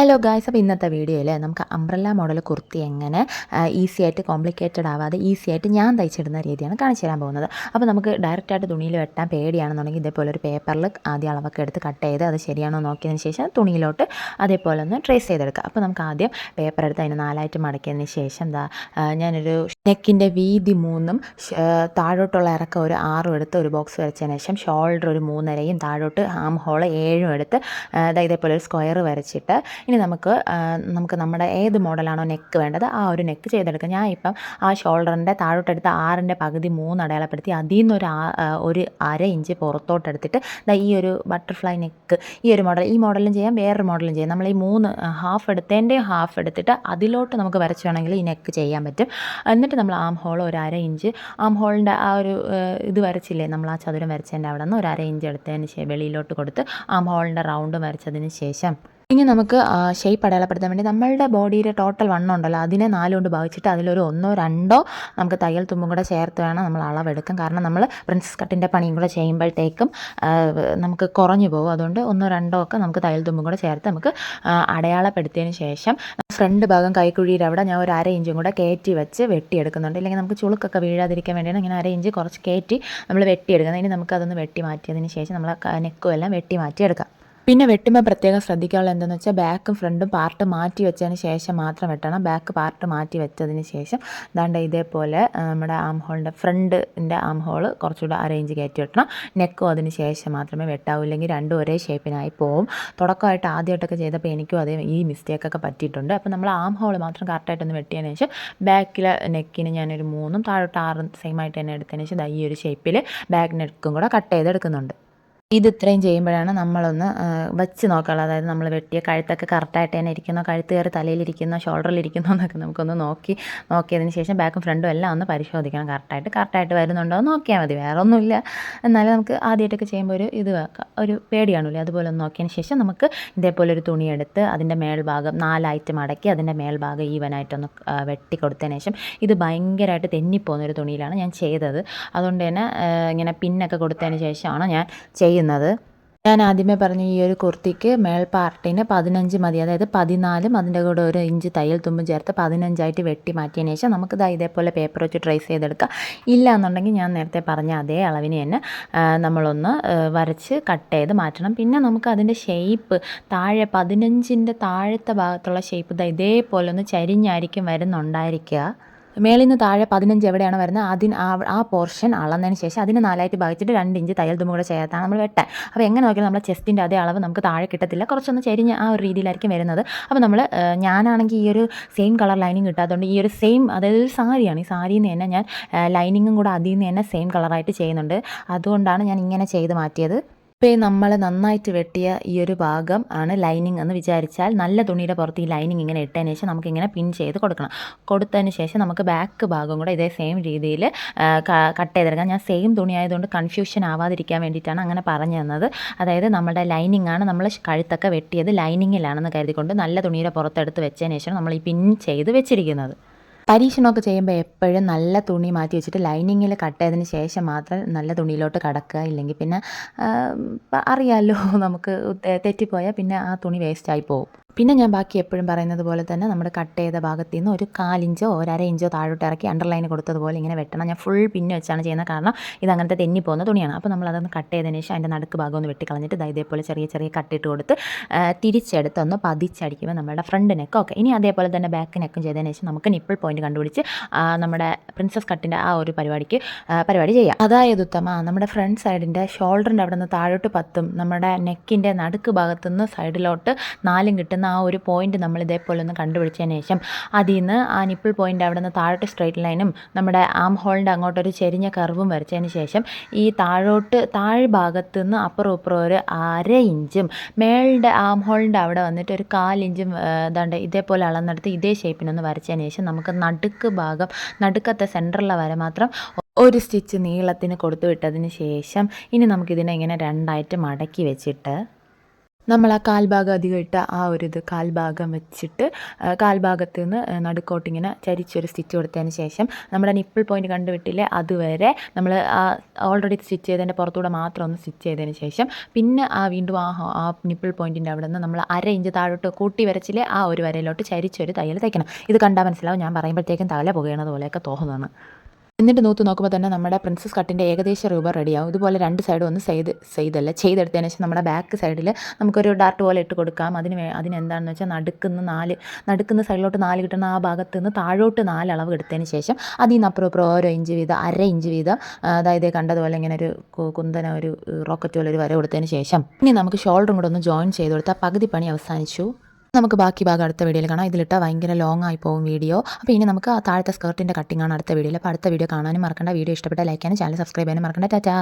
Hello guys, അപ്പോൾ ഇന്നത്തെ വീഡിയോയിൽ നമുക്ക് അംബ്രല്ല മോഡൽ കുർത്തി എങ്ങനെ ഈസി ആയിട്ട് കോംപ്ലിക്കേറ്റഡ് ആവാതെ ഈസി ആയിട്ട് ഞാൻ തയ്ച്ചിടുന്ന രീതിയാണ് കാണിച്ചു തരാൻ പോകുന്നത്. അപ്പോൾ നമുക്ക് ഡയറക്റ്റായിട്ട് തുണിയിൽ വെട്ടാൻ പേടിയാണെന്നുണ്ടെങ്കിൽ ഇതേപോലെ ഒരു പേപ്പറിൽ ആദ്യം അളവൊക്കെ എടുത്ത് കട്ട് ചെയ്ത് അത് ശരിയാണോ നോക്കിയതിന് ശേഷം തുണിയിലോട്ട് അതേപോലെ ഒന്ന് ട്രേസ് ചെയ്തെടുക്കുക. അപ്പോൾ നമുക്ക് ആദ്യം പേപ്പർ എടുത്ത് അതിന് 4ആയിട്ട് മടക്കിയതിന് ശേഷം ഞാനൊരു നെക്കിൻ്റെ വീതി 3ഉം താഴോട്ടുള്ള ഇറക്കം ഒരു 6ഉം എടുത്ത് ഒരു ബോക്സ് വരച്ചതിന് ശേഷം ഷോൾഡർ ഒരു 3.5യും താഴോട്ട് ആം ഹോൾ 7ഉം എടുത്ത് ഇതേപോലെ ഒരു സ്ക്വയർ വരച്ചിട്ട് ഇനി നമുക്ക് നമ്മുടെ ഏത് മോഡലാണോ നെക്ക് വേണ്ടത് ആ ഒരു നെക്ക് ചെയ്തെടുക്കാം. ഞാൻ ഇപ്പം ആ ഷോൾഡറിൻ്റെ താഴോട്ടെടുത്ത് 6ൻ്റെ പകുതി 3 അടയാളപ്പെടുത്തി അതിൽ നിന്ന് ഒരു 1/2 ഇഞ്ച് പുറത്തോട്ടെടുത്തിട്ട് ഈ ഒരു ബട്ടർഫ്ലൈ നെക്ക് ഈ മോഡലും ചെയ്യാം, വേറൊരു മോഡലും ചെയ്യാം. നമ്മൾ ഈ 3 ഹാഫ് എടുത്തതിൻ്റെ ഹാഫ് എടുത്തിട്ട് അതിലോട്ട് നമുക്ക് വരച്ച് വേണമെങ്കിൽ ഈ നെക്ക് ചെയ്യാൻ പറ്റും. എന്നിട്ട് നമ്മൾ ആം ഹോൾ ഒരു 1/2 ഇഞ്ച് ആം ഹോളിൻ്റെ ആ ഒരു ഇത് വരച്ചില്ലേ, നമ്മൾ ആ ചതുരം വരച്ചതിൻ്റെ അവിടെ നിന്ന് ഒരു 1/2 ഇഞ്ച് എടുത്തതിന് ശേഷം വെളിയിലോട്ട് കൊടുത്ത് ആം ഹോളിൻ്റെ റൗണ്ട് വരച്ചതിന് ശേഷം ഇനി നമുക്ക് ഷേപ്പ് അടയാളപ്പെടുത്താൻ വേണ്ടി നമ്മളുടെ ബോഡിയുടെ ടോട്ടൽ വണ്ണം ഉണ്ടല്ലോ അതിനെ 4 കൊണ്ട് ഭാഗിച്ചിട്ട് അതിലൊരു 1ഓ 2ഓ നമുക്ക് തയ്യൽ തുമ്പും കൂടെ ചേർത്ത് വേണം നമ്മൾ അളവെടുക്കാം. കാരണം നമ്മൾ പ്രിൻസസ് കട്ടിൻ്റെ പണിയും കൂടെ ചെയ്യുമ്പോഴത്തേക്കും നമുക്ക് കുറഞ്ഞു പോകും. അതുകൊണ്ട് 1ഓ 2ഓ ഒക്കെ നമുക്ക് തയ്യൽ തുമ്പും കൂടെ ചേർത്ത് നമുക്ക് അടയാളപ്പെടുത്തിയതിന് ശേഷം ഫ്രണ്ട് ഭാഗം കൈക്കുഴിയുടെ അവിടെ ഞാൻ ഒരു 1/2 ഇഞ്ചും കൂടെ കയറ്റി വെച്ച് വെട്ടിയെടുക്കുന്നുണ്ട്. ഇല്ലെങ്കിൽ നമുക്ക് ചുളുക്കൊക്കെ വീഴാതിരിക്കാൻ വേണ്ടിയാണ് ഇങ്ങനെ 1/2 ഇഞ്ച് കുറച്ച് കയറ്റി നമ്മൾ വെട്ടിയെടുക്കുന്നത്. ഇനി നമുക്കതൊന്ന് വെട്ടി മാറ്റിയതിന് ശേഷം നമ്മൾ നെക്കും എല്ലാം വെട്ടി മാറ്റിയെടുക്കാം. പിന്നെ വെട്ടുമ്പോൾ പ്രത്യേകം ശ്രദ്ധിക്കാനുള്ള എന്താണെന്ന് വെച്ചാൽ ബാക്കും ഫ്രണ്ടും പാർട്ട് മാറ്റി വെച്ചതിന് ശേഷം മാത്രം വെട്ടണം. ബാക്ക് പാർട്ട് മാറ്റി വെച്ചതിന് ശേഷം ഇതേപോലെ നമ്മുടെ ആം ഹോളിൻ്റെ ഫ്രണ്ടിൻ്റെ ആം ഹോൾ കുറച്ചുകൂടെ 1/2 ഇഞ്ച് കയറ്റി വെട്ടണം. നെക്കും അതിന് ശേഷം മാത്രമേ വെട്ടാവൂ, ഇല്ലെങ്കിൽ രണ്ടും ഒരേ ഷേപ്പിനായി പോവും. തുടക്കമായിട്ട് ആദ്യമായിട്ടൊക്കെ ചെയ്തപ്പോൾ എനിക്കും ഈ മിസ്റ്റേക്കൊക്കെ പറ്റിയിട്ടുണ്ട്. അപ്പോൾ നമ്മൾ ആം ഹോൾ മാത്രം കറക്റ്റായിട്ടൊന്ന് വെട്ടിയതിന് ശേഷം ബാക്കിലെ നെക്കിന് ഞാനൊരു 3ഉം താഴോട്ട് 6ഉം സെയിമായിട്ട് തന്നെ എടുത്തതിന് ശേഷം ഈ ഒരു ഷേപ്പിൽ ബാക്ക് നെക്കും കൂടെ കട്ട് ചെയ്തെടുക്കുന്നുണ്ട്. ഇത് ഇത്രയും ചെയ്യുമ്പോഴാണ് നമ്മളൊന്ന് വെച്ച് നോക്കാനുള്ളത്. അതായത് നമ്മൾ വെട്ടിയ കഴുത്തൊക്കെ കറക്റ്റായിട്ട് തന്നെ ഇരിക്കുന്നോ, കഴുത്ത് കയറി തലയിലിരിക്കുന്നോ, ഷോൾഡറിലിരിക്കുന്നോ എന്നൊക്കെ നമുക്കൊന്ന് നോക്കിയതിന് ശേഷം ബാക്കും ഫ്രണ്ടും എല്ലാം ഒന്ന് പരിശോധിക്കണം. കറക്റ്റായിട്ട് വരുന്നുണ്ടോ എന്ന് നോക്കിയാൽ മതി, വേറെ ഒന്നുമില്ല. എന്നാലും നമുക്ക് ആദ്യമായിട്ടൊക്കെ ചെയ്യുമ്പോൾ ഒരു പേടിയാണില്ലേ, അതുപോലെ ഒന്ന് നോക്കിയതിന് ശേഷം നമുക്ക് ഇതേപോലെ ഒരു തുണിയെടുത്ത് അതിൻ്റെ മേൽഭാഗം 4ആയിട്ട് മടക്കി അതിൻ്റെ മേൽഭാഗം ഈവനായിട്ടൊന്ന് വെട്ടിക്കൊടുത്തതിന് ശേഷം ഇത് ഭയങ്കരമായിട്ട് തെന്നിപ്പോകുന്നൊരു തുണിയിലാണ് ഞാൻ ചെയ്തത്. അതുകൊണ്ട് തന്നെ ഇങ്ങനെ പിന്നൊക്കെ കൊടുത്തതിന് ശേഷമാണ് ഞാൻ ചെയ്യുന്നത്. ഞാൻ ആദ്യമേ പറഞ്ഞ ഈ ഒരു കുർത്തിക്ക് മേൽ പാർട്ടിന് 15 മതി. അതായത് 14ഉം അതിൻ്റെ കൂടെ ഒരു ഇഞ്ച് തയ്യൽ തുമ്പും ചേർത്ത് 15ആയിട്ട് വെട്ടി മാറ്റിയതിന് ശേഷം നമുക്ക് ഇതേപോലെ പേപ്പർ വെച്ച് ട്രേസ് ചെയ്തെടുക്കാം. ഇല്ല എന്നുണ്ടെങ്കിൽ ഞാൻ നേരത്തെ പറഞ്ഞ അതേ അളവിന് തന്നെ നമ്മളൊന്ന് വരച്ച് കട്ട് ചെയ്ത് മാറ്റണം. പിന്നെ നമുക്ക് അതിൻ്റെ ഷേപ്പ് താഴെ 15ൻ്റെ താഴത്തെ ഭാഗത്തുള്ള ഷേപ്പ് ഇതേപോലെ ഒന്ന് ചരിഞ്ഞായിരിക്കും വരുന്നുണ്ടായിരിക്കുക. മേളിൽ നിന്ന് താഴെ 15 എവിടെയാണ് വരുന്നത് ആ പോർഷൻ അളന്നതിന് ശേഷം അതിന് 4ആയിട്ട് ഭാഗിച്ചിട്ട് 2 ഇഞ്ച് തയ്യൽ തുമ്പും കൂടെ ചേർത്താണ് നമ്മൾ വെട്ടാൻ. അപ്പോൾ എങ്ങനെ നോക്കിയാലും നമ്മൾ ചെസ്റ്റിൻ്റെ അതേ അളവ് നമുക്ക് താഴെ കിട്ടത്തില്ല, കുറച്ചൊന്ന് ചെരിഞ്ഞ് ആ ഒരു രീതിയിലായിരിക്കും വരുന്നത്. അപ്പോൾ ഞാനാണെങ്കിൽ ഈ ഒരു സെയിം കളർ ലൈനിങ് കിട്ടാത്തതുകൊണ്ട് ഈ ഒരു അതായത് ഒരു സാരിയാണ്, ഈ സാരിയിൽ നിന്ന് തന്നെ ഞാൻ ലൈനിങ്ങും കൂടെ അതിൽ നിന്ന് തന്നെ സെയിം കളറായിട്ട് ചെയ്യുന്നുണ്ട്. അതുകൊണ്ടാണ് ഞാൻ ഇങ്ങനെ ചെയ്ത് മാറ്റിയത്. ഇപ്പോൾ നമ്മൾ നന്നായിട്ട് വെട്ടിയ ഈ ഒരു ഭാഗം ആണ് ലൈനിങ് എന്ന് വിചാരിച്ചാൽ നല്ല തുണിയുടെ പുറത്ത് ഈ ലൈനിങ് ഇങ്ങനെ ഇട്ടതിന് ശേഷം നമുക്കിങ്ങനെ പിൻ ചെയ്ത് കൊടുത്തതിന് ശേഷം നമുക്ക് ബാക്ക് ഭാഗം കൂടെ ഇതേ സെയിം രീതിയിൽ കട്ട് ചെയ്തെടുക്കാം. ഞാൻ സെയിം തുണി ആയതുകൊണ്ട് കൺഫ്യൂഷൻ ആവാതിരിക്കാൻ വേണ്ടിയിട്ടാണ് അങ്ങനെ പറഞ്ഞു തന്നത്. അതായത് നമ്മുടെ ലൈനിങ് ആണ്, നമ്മൾ കഴുത്തൊക്കെ വെട്ടിയത് ലൈനിങ്ങിലാണെന്ന് കരുതിക്കൊണ്ട് നല്ല തുണിയുടെ പുറത്തെടുത്ത് വെച്ചതിന് ശേഷം നമ്മൾ ഈ പിൻ ചെയ്ത് വെച്ചിരിക്കുന്നത്. പരീക്ഷണമൊക്കെ ചെയ്യുമ്പോൾ എപ്പോഴും നല്ല തുണി മാറ്റി വെച്ചിട്ട് ലൈനിങ്ങിൽ കട്ട് ചെയ്തതിന് ശേഷം മാത്രം നല്ല തുണിയിലോട്ട് കടക്കുക. ഇല്ലെങ്കിൽ പിന്നെ അറിയാമല്ലോ, നമുക്ക് തെറ്റിപ്പോയാൽ പിന്നെ ആ തുണി വേസ്റ്റായി പോകും. പിന്നെ ഞാൻ ബാക്കി എപ്പോഴും പറയുന്നത് പോലെ തന്നെ നമ്മുടെ കട്ട് ചെയ്ത ഭാഗത്ത് നിന്ന് ഒരു 1/4 ഇഞ്ചോ 1/2 ഇഞ്ചോ താഴോട്ട് ഇറക്കി അണ്ടർലൈൻ കൊടുത്തതുപോലെ ഇങ്ങനെ വെട്ടണം. ഞാൻ ഫുൾ പിന്ന് വെച്ചാണ് ചെയ്യുന്നത്, കാരണം ഇത് അങ്ങനത്തെ തെന്നിപ്പോകുന്ന തുണിയാണ്. അപ്പോൾ നമ്മളതൊന്ന് കട്ട് ചെയ്തതിന് ശേഷം അതിൻ്റെ നടുക്ക് ഭാഗം ഒന്ന് വെട്ടിക്കളഞ്ഞിട്ട് ഇതേപോലെ ചെറിയ കട്ടിട്ട് കൊടുത്ത് തിരിച്ചെടുത്ത് ഒന്ന് പതിച്ചടിക്കുമ്പോൾ നമ്മുടെ ഫ്രണ്ട് നെക്ക് ഓക്കെ. ഇനി അതേപോലെ തന്നെ ബാക്ക് നെക്കും ചെയ്തതിന് ശേഷം നമുക്ക് നിപ്പിൾ പോയിന്റ് കണ്ടുപിടിച്ച് നമ്മുടെ പ്രിൻസസ് കട്ടിൻ്റെ ആ ഒരു പരിപാടി ചെയ്യാം. അതായത് നമ്മുടെ ഫ്രണ്ട് സൈഡിൻ്റെ ഷോൾഡറിൻ്റെ അവിടെ നിന്ന് താഴോട്ട് 10ഉം നമ്മുടെ നെക്കിൻ്റെ നടുക്ക് ഭാഗത്തുനിന്ന് സൈഡിലോട്ട് 4ഉം കിട്ടുന്ന ആ ഒരു പോയിന്റ് നമ്മൾ ഇതേപോലെ ഒന്ന് കണ്ടുപിടിച്ചതിന് ശേഷം അതിൽ നിന്ന് ആ നിപ്പിൾ പോയിന്റ് അവിടെ നിന്ന് താഴോട്ട് സ്ട്രൈറ്റ് ലൈനും നമ്മുടെ ആം ഹോളിൻ്റെ അങ്ങോട്ടൊരു ചെരിഞ്ഞ കർവും വരച്ചതിന് ശേഷം ഈ താഴ് ഭാഗത്തു നിന്ന് അപ്പുറം ഒരു 1/2 ഇഞ്ചും മേളുടെ ആം ഹോളിൻ്റെ അവിടെ വന്നിട്ട് ഒരു 1/4 ഇഞ്ചും ഇതേപോലെ അളന്നെടുത്ത് ഇതേ ഷേപ്പിനൊന്ന് വരച്ചതിന് ശേഷം നമുക്ക് നടുക്കത്തെ സെൻറ്ററിലെ വരെ മാത്രം ഒരു സ്റ്റിച്ച് നീളത്തിന് കൊടുത്തു വിട്ടതിന് ശേഷം ഇനി നമുക്കിതിനെ ഇങ്ങനെ 2ആയിട്ട് മടക്കി വെച്ചിട്ട് നമ്മൾ ആ കാൽഭാഗം അധികം ഇട്ട ആ ഒരു കാൽഭാഗം വെച്ചിട്ട് കാൽഭാഗത്ത് നിന്ന് നടുക്കോട്ടിങ്ങനെ ചരിച്ചൊരു സ്റ്റിച്ച് കൊടുത്തതിന് ശേഷം നമ്മുടെ നിപ്പിൾ പോയിൻറ്റ് കണ്ടുവിട്ടില്ലേ അതുവരെ നമ്മൾ ആ ഓൾറെഡി സ്റ്റിച്ച് ചെയ്തതിൻ്റെ പുറത്തൂടെ മാത്രം ഒന്ന് സ്റ്റിച്ച് ചെയ്തതിന് ശേഷം പിന്നെ വീണ്ടും ആ നിപ്പിൾ പോയിൻറ്റിൻ്റെ അവിടെ നിന്ന് നമ്മൾ 1/2 ഇഞ്ച് താഴോട്ട് കൂട്ടി വരച്ചില്ലേ ആ ഒരു വരയിലോട്ട് ചരിച്ചൊരു തയ്യൽ തയ്ക്കണം. ഇത് കണ്ടാൽ മനസ്സിലാവും, ഞാൻ പറയുമ്പോഴത്തേക്കും തല പുകയണത് പോലെയൊക്കെ തോന്നുന്നതാണ്. എന്നിട്ട് നോക്കുമ്പോൾ തന്നെ നമ്മുടെ പ്രിൻസസ് കട്ടിൻ്റെ ഏകദേശ രൂപ റെഡിയാവും. ഇതുപോലെ 2 സൈഡും ഒന്ന് ചെയ്തെടുത്തതിന് ശേഷം നമ്മുടെ ബാക്ക് സൈഡിൽ നമുക്കൊരു ഡാർട്ട് പോലെ ഇട്ട് കൊടുക്കാം. അതിനെന്താണെന്ന് വെച്ചാൽ നടുക്കുന്ന സൈഡിലോട്ട് 4 കിട്ടുന്ന ആ ഭാഗത്ത് നിന്ന് താഴോട്ട് 4 അളവ് എടുത്തതിന് ശേഷം അതിൽ നിന്ന് അപ്പുറം ഓരോ ഇഞ്ച് വീതം 1/2 ഇഞ്ച് വീതം, അതായത് കണ്ടതുപോലെ ഇങ്ങനെ ഒരു കുന്തന ഒരു റോക്കറ്റ് പോലെ ഒരു വര കൊടുത്തതിന് ശേഷം ഇനി നമുക്ക് ഷോൾഡറും കൂടെ ഒന്ന് ജോയിൻ ചെയ്ത് കൊടുത്താൽ പകുതി പണി അവസാനിച്ചു. നമുക്ക് ബാക്കി ഭാഗം അടുത്ത വീഡിയോയിൽ കാണാം. ഇതിലിട്ടാൽ ഭയങ്കര ലോങ് ആയി പോകും വീഡിയോ. അപ്പോൾ ഇനി നമുക്ക് ആ താഴത്തെ സ്കർട്ടിൻ്റെ കട്ടിങ്ങാണ് അടുത്ത വീഡിയോയിൽ. അപ്പോൾ അടുത്ത വീഡിയോ കാണാനും മറക്കണ്ട. വീഡിയോ ഇഷ്ടപ്പെട്ടാൽ ലൈക്ക് ചെയ്യാനും ചാനൽ സബ്സ്ക്രൈബ് ചെയ്യാനും മറക്കണ്ട. ടാറ്റാ.